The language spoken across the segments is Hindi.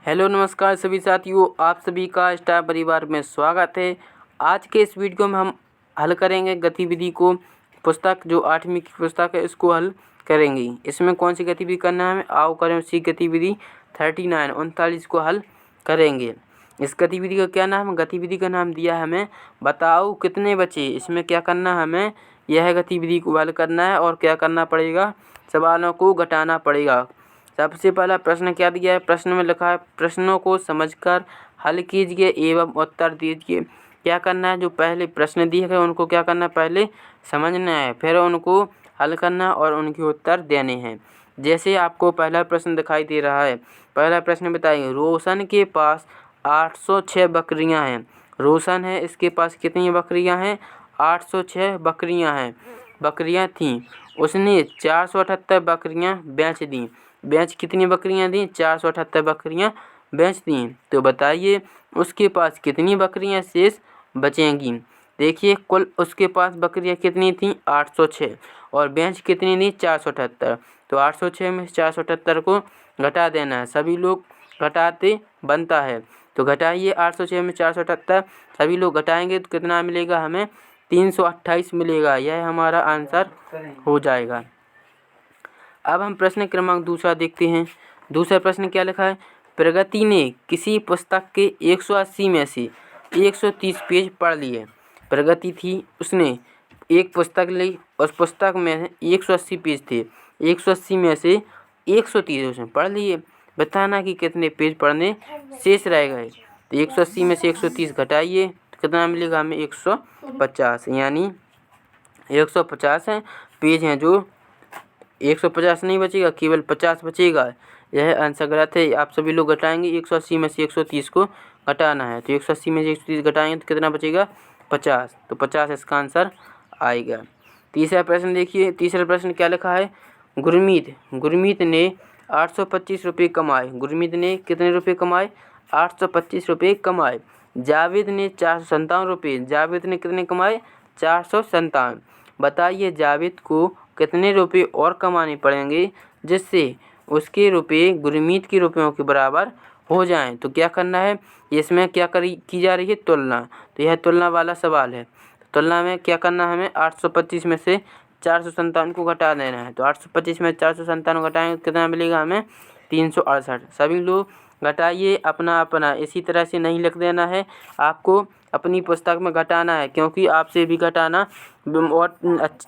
हेलो नमस्कार सभी साथियों, आप सभी का स्टार परिवार में स्वागत है। आज के इस वीडियो में हम हल करेंगे गतिविधि को। पुस्तक जो 8वीं की पुस्तक है इसको हल करेंगे। इसमें कौन सी गतिविधि करना है हमें, आओ करें उसी गतिविधि 39 को हल करेंगे। इस गतिविधि का क्या नाम, गतिविधि का नाम दिया है हमें बताओ कितने बचे। इसमें क्या करना है हमें, यह गतिविधि को हल करना है और क्या करना पड़ेगा, सवालों को घटाना पड़ेगा। सबसे पहला प्रश्न क्या दिया है, प्रश्न में लिखा है प्रश्नों को समझकर हल कीजिए एवं उत्तर दीजिए। क्या करना है, जो पहले प्रश्न दिए गए उनको क्या करना है, पहले समझना है, फिर उनको हल करना और उनके उत्तर देने हैं। जैसे आपको पहला प्रश्न दिखाई दे रहा है। पहला प्रश्न बताइए, रोशन के पास 806 बकरियां हैं। रोशन है, इसके पास कितनी बकरियां हैं, 806 बकरियां हैं, बकरियां थीं। उसने 478 बकरियां बेच दी। बेच कितनी बकरियां दी, 478 बकरियां बेच दी। तो बताइए उसके पास कितनी बकरियां शेष बचेंगी। देखिए कुल उसके पास बकरियां कितनी थी, 806, और बेच कितनी थी, 478। तो 806 में 478 को घटा देना है। सभी लोग घटाते बनता है, तो घटाइए 806 में 478। सभी लोग घटाएंगे तो कितना मिलेगा हमें, 328 मिलेगा। यह हमारा आंसर हो जाएगा। अब हम प्रश्न क्रमांक दूसरा देखते हैं। दूसरा प्रश्न क्या लिखा है, प्रगति ने किसी पुस्तक के 180 में से 130 पेज पढ़ लिए। प्रगति थी, उसने एक पुस्तक ली, उस पुस्तक में 180 पेज थे, 180 में से 130 उसने पढ़ लिए। बताना कि कितने पेज पढ़ने शेष रह गए। तो 180 में से 130 घटाइए तो कितना मिलेगा हमें, 150। यानी 150 हैं पेज हैं, जो 150 नहीं बचेगा, केवल 50 बचेगा। यह आंसर गलत है। आप सभी लोग घटाएंगे, 180 में से 130 को घटाना है। तो 180 में से 130 घटाएंगे तो कितना बचेगा, 50। तो 50 इसका आंसर आएगा। तीसरा प्रश्न देखिए। तीसरा प्रश्न क्या लिखा है, गुरमीत ने 825 रुपये कमाए। गुरमीत ने कितने रुपये कमाए, 825 रुपये कमाए। जावेद ने 457 रुपये, जावेद ने कितने कमाए, 457। बताइए जावेद को कितने रुपये और कमाने पड़ेंगे जिससे उसके रुपये गुरमीत के रुपयों के बराबर हो जाएं। तो क्या करना है, इसमें क्या की जा रही है, तुलना। तो यह तुलना वाला सवाल है। तुलना में क्या करना है हमें, 825 में से 457 को घटा देना है। तो 825 में 457 घटाएंगे तो कितना मिलेगा हमें, 368। सभी लोग घटाइए अपना अपना, इसी तरह से नहीं लिख देना है, आपको अपनी पुस्तक में घटाना है, क्योंकि आपसे भी घटाना और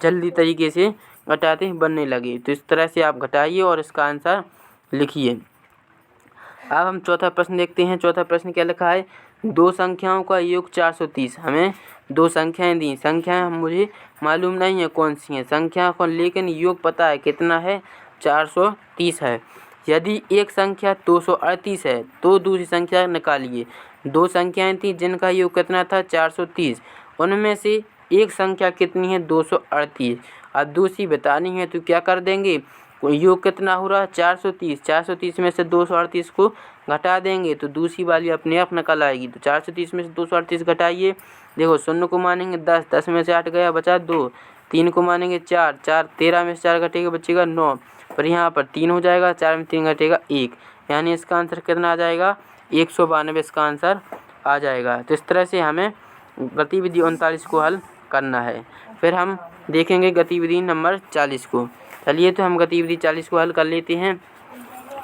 जल्दी तरीके से घटाते बनने लगे। तो इस तरह से आप घटाइए और इसका आंसर लिखिए। अब हम चौथा प्रश्न देखते हैं। चौथा प्रश्न क्या लिखा है, दो संख्याओं का योग 430। हमें दो संख्याएं दी, संख्याएं मुझे मालूम नहीं है कौन सी हैं संख्या को, लेकिन योग पता है कितना है, 430 है। यदि एक संख्या 238 है तो दूसरी संख्या निकालिए। दो संख्याएं थी जिनका योग कितना था, 430। उनमें से एक संख्या कितनी है, 238। अब दूसरी बतानी है तो क्या कर देंगे, योग कितना हो रहा है, 430। 430 में से 238 को घटा देंगे तो दूसरी वाली अपने आप निकल आएगी। तो 430 में से 238 घटाइए। देखो शून्य को मानेंगे 10, 10 में से 8 गया बचा 2, 3 को मानेंगे 4, 4 13 में से 4 घटेगा बचेगा 9, पर यहाँ पर 3 हो जाएगा, 4 में 3 घटेगा 1। यानी इसका आंसर कितना आ जाएगा, 192 इसका आंसर आ जाएगा। तो इस तरह से हमें गतिविधि 39 को हल करना है। फिर हम देखेंगे गतिविधि नंबर 40 को। चलिए तो हम गतिविधि 40 को हल कर लेते हैं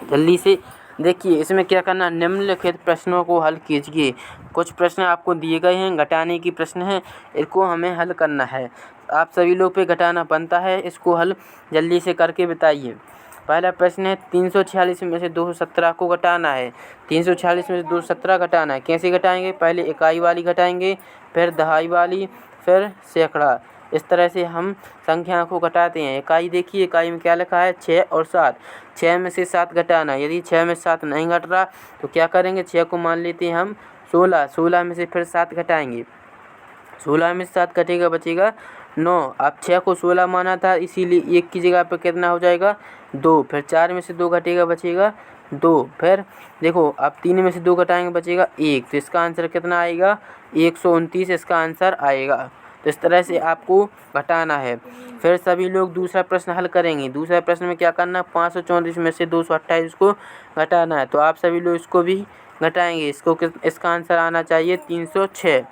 जल्दी से। देखिए इसमें क्या करना, निम्नलिखित प्रश्नों को हल कीजिए। कुछ प्रश्न आपको दिए गए हैं, घटाने की प्रश्न हैं, इसको हमें हल करना है। आप सभी लोग पे घटाना बनता है, इसको हल जल्दी से करके बताइए। पहला प्रश्न है, 346 में से 217 को घटाना है। 346 में से 217 घटाना है। कैसे घटाएंगे, पहले इकाई वाली घटाएंगे, फिर दहाई वाली, फिर सैकड़ा। इस तरह से हम संख्या को घटाते हैं। इकाई देखिए, इकाई में क्या लिखा है, 6 और 7। 6 में से 7 घटाना है। यदि 6 में 7 नहीं घट रहा तो क्या करेंगे, 6 को मान लेते हैं हम 16। 16 में से फिर 7 घटाएंगे, 16 में से 7 घटेगा बचेगा 9। अब 6 को 16 माना था, इसीलिए 1 की जगह पर कितना हो जाएगा, 2। फिर 4 में से 2 घटेगा बचेगा 2। फिर देखो अब 3 में से 2 घटाएंगे बचेगा 1। तो इसका आंसर कितना आएगा, 129 इसका आंसर आएगा। तो इस तरह से आपको घटाना है। फिर सभी लोग दूसरा प्रश्न हल करेंगे। दूसरा प्रश्न में क्या करना है, 534 में से 228 को घटाना है। तो आप सभी लोग इसको भी घटाएंगे। इसका आंसर आना चाहिए 306।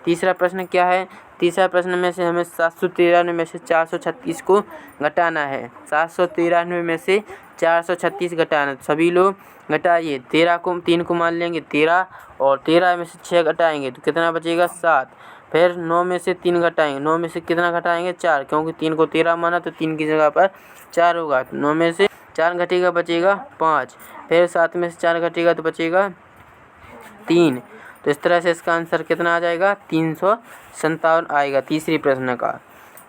तीसरा प्रश्न क्या है, तीसरा प्रश्न में से हमें 793 में से 436 को घटाना है। 793 में से 436 घटाना है। सभी लोग घटाइए। 13 को 3 को मान लेंगे 13, और 13 में से 6 घटाएंगे तो कितना बचेगा 7। फिर 9 में से 3 घटाएंगे। 9 में से कितना घटाएंगे 4, क्योंकि 3 को 13 माना तो 3 की जगह पर 4 होगा। 9 में से 4 घटेगा बचेगा 5। फिर 7 में से 4 घटेगा तो बचेगा 3। तो इस तरह से इसका आंसर कितना आ जाएगा 357 आएगा तीसरी प्रश्न का।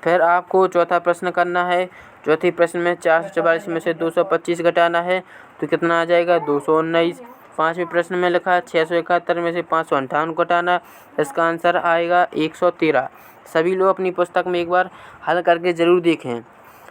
फिर आपको चौथा प्रश्न करना है। चौथे प्रश्न में 444 में से 225 घटाना है तो कितना आ जाएगा 219। पाँचवें प्रश्न में लिखा है 671 में से 558 घटाना, इसका आंसर आएगा 113। सभी लोग अपनी पुस्तक में एक बार हल करके ज़रूर देखें।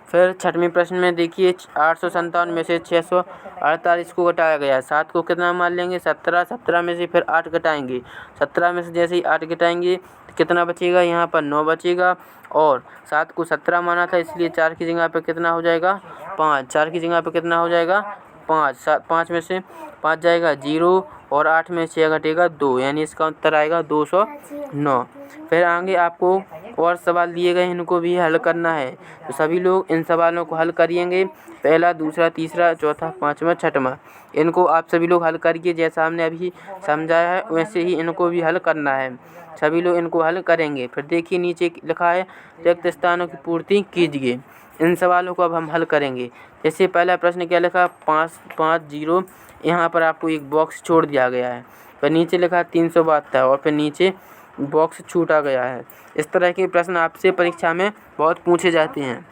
फिर छठवें प्रश्न में देखिए 857 में से 648 को घटाया गया है। 7 को कितना मान लेंगे 17। 17 में से फिर 8 घटाएंगे। 17 में से जैसे ही 8 घटाएंगे तो कितना बचेगा, यहाँ पर 9 बचेगा। और 7 को 17 माना था, इसलिए 4 की जगह पे कितना हो जाएगा 5। 4 की जगह पे कितना हो जाएगा 5। 5 में से 5 जाएगा 0, और 8 में 6 घटेगा 2, यानी इसका उत्तर आएगा 209। फिर आगे आपको और सवाल दिए गए, इनको भी हल करना है। तो सभी लोग इन सवालों को हल करेंगे। पहला, दूसरा, तीसरा, चौथा, पाँचवा, छठवां, इनको आप सभी लोग हल करिए। जैसा हमने अभी समझाया है वैसे ही इनको भी हल करना है। सभी लोग इनको हल करेंगे। फिर देखिए नीचे लिखा है रिक्त स्थानों की पूर्ति कीजिए। इन सवालों को अब हम हल करेंगे। जैसे पहला प्रश्न क्या लिखा 550, यहाँ पर आपको एक बॉक्स छोड़ दिया गया है। फिर नीचे लिखा 372, और फिर नीचे बॉक्स छूटा गया है। इस तरह के प्रश्न आपसे परीक्षा में बहुत पूछे जाते हैं।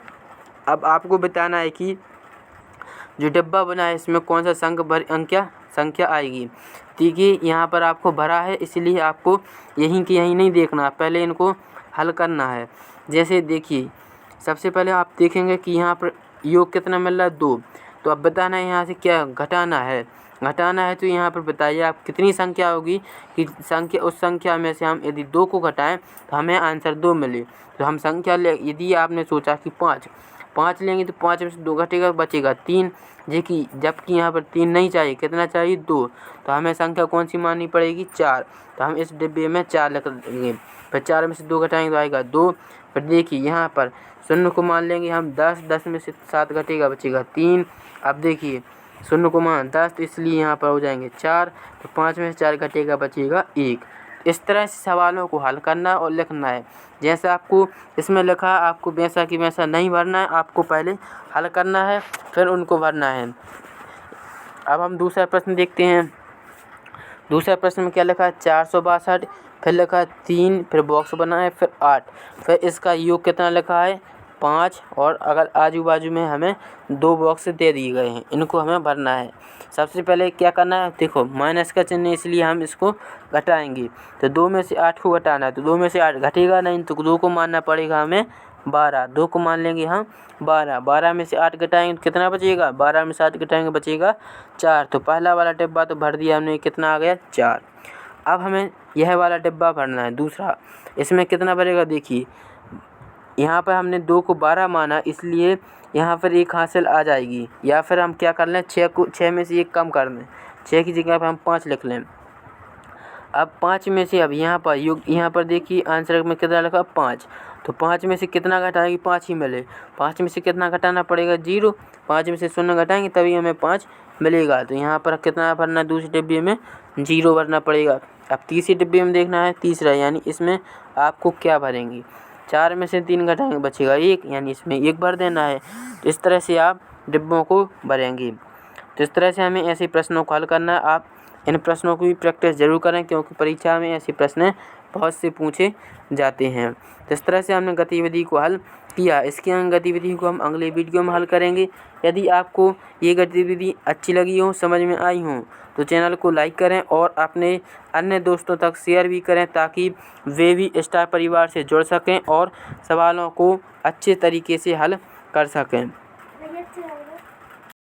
अब आपको बताना है कि जो डिब्बा बना है इसमें कौन सा संख्या आएगी। देखिए यहाँ पर आपको भरा है, इसलिए आपको यहीं की यहीं नहीं देखना, पहले इनको हल करना है। जैसे देखिए सबसे पहले आप देखेंगे कि यहाँ पर योग कितना मिल रहा है 2। तो अब बताना है यहाँ से क्या घटाना है। तो यहाँ पर बताइए आप कितनी संख्या होगी कि उस संख्या में से हम यदि 2 को घटाएं तो हमें आंसर 2 मिले। तो हम संख्या यदि आपने सोचा कि 5 लेंगे तो 5 में से 2 घटेगा बचेगा 3, जबकि यहाँ पर 3 नहीं चाहिए, कितना चाहिए 2। तो हमें संख्या कौन सी माननी पड़ेगी 4। तो हम इस डिब्बे में 4 लिख देंगे। फिर 4 में से 2 घटाएंगे तो आएगा 2। फिर देखिए यहाँ पर 0 को मान लेंगे हम 10। 10 में से 7 घटेगा बचेगा 3। अब देखिए 0 को मान 10, इसलिए यहाँ पर हो जाएंगे 4। तो 5 में से 4 घटेगा बचेगा 1। इस तरह से सवालों को हल करना और लिखना है। जैसा आपको इसमें लिखा आपको वैसा कि वैसा नहीं भरना है, आपको पहले हल करना है फिर उनको भरना है। अब हम दूसरा प्रश्न देखते हैं। दूसरा प्रश्न में क्या लिखा है 462, फिर लिखा है 3, फिर बॉक्स बना है, फिर 8, फिर इसका योग कितना लिखा है 5, और अगर आजू बाजू में हमें 2 बॉक्स दे दिए गए हैं, इनको हमें भरना है। सबसे पहले क्या करना है, देखो माइनस का चिन्ह है इसलिए हम इसको घटाएंगे। तो 2 में से 8 को घटाना है, तो 2 में से 8 घटेगा नहीं, तो 2 को मानना पड़ेगा हमें 12। 2 को मान लेंगे हम 12। 12 में से 8 घटाएंगे तो कितना बचेगा, 12 में से 8 घटाएंगे बचेगा 4। तो पहला वाला डिब्बा तो भर दिया हमने, कितना आ गया 4। अब हमें यह वाला डिब्बा भरना है दूसरा। इसमें कितना भरेगा, देखिए यहाँ पर हमने 2 को 12 माना, इसलिए यहाँ पर 1 हासिल आ जाएगी। या फिर हम क्या कर लें 6 में से 1 कम कर दें, 6 की जगह पर हम 5 लिख लें। अब 5 में से अब यहाँ पर योग, यहाँ पर देखिए आंसर में कितना लिखा 5। तो 5 में से कितना घटाएंगे 5 ही मिले। 5 में से कितना घटाना पड़ेगा 0। 5 में से 0 घटाएंगे तभी हमें 5 मिलेगा। तो यहाँ पर कितना भरना, दूसरे डिब्बे में 0 भरना पड़ेगा। अब तीसरे डिब्बे में देखना है तीसरा, यानी इसमें आपको क्या भरेंगे। 4 में से 3 घटाएंगे बचेगा 1, यानी इसमें 1 भर देना है। तो इस तरह से आप डिब्बों को भरेंगे। तो इस तरह से हमें ऐसे प्रश्नों को हल करना है। आप इन प्रश्नों की भी प्रैक्टिस ज़रूर करें, क्योंकि परीक्षा में ऐसे प्रश्न बहुत से पूछे जाते हैं। तो इस तरह से हमने गतिविधि को हल किया। इसकी गतिविधि को हम अगले वीडियो में हल करेंगे। यदि आपको ये गतिविधि अच्छी लगी हो, समझ में आई हो, तो चैनल को लाइक करें और अपने अन्य दोस्तों तक शेयर भी करें, ताकि वे भी स्टार परिवार से जुड़ सकें और सवालों को अच्छे तरीके से हल कर सकें।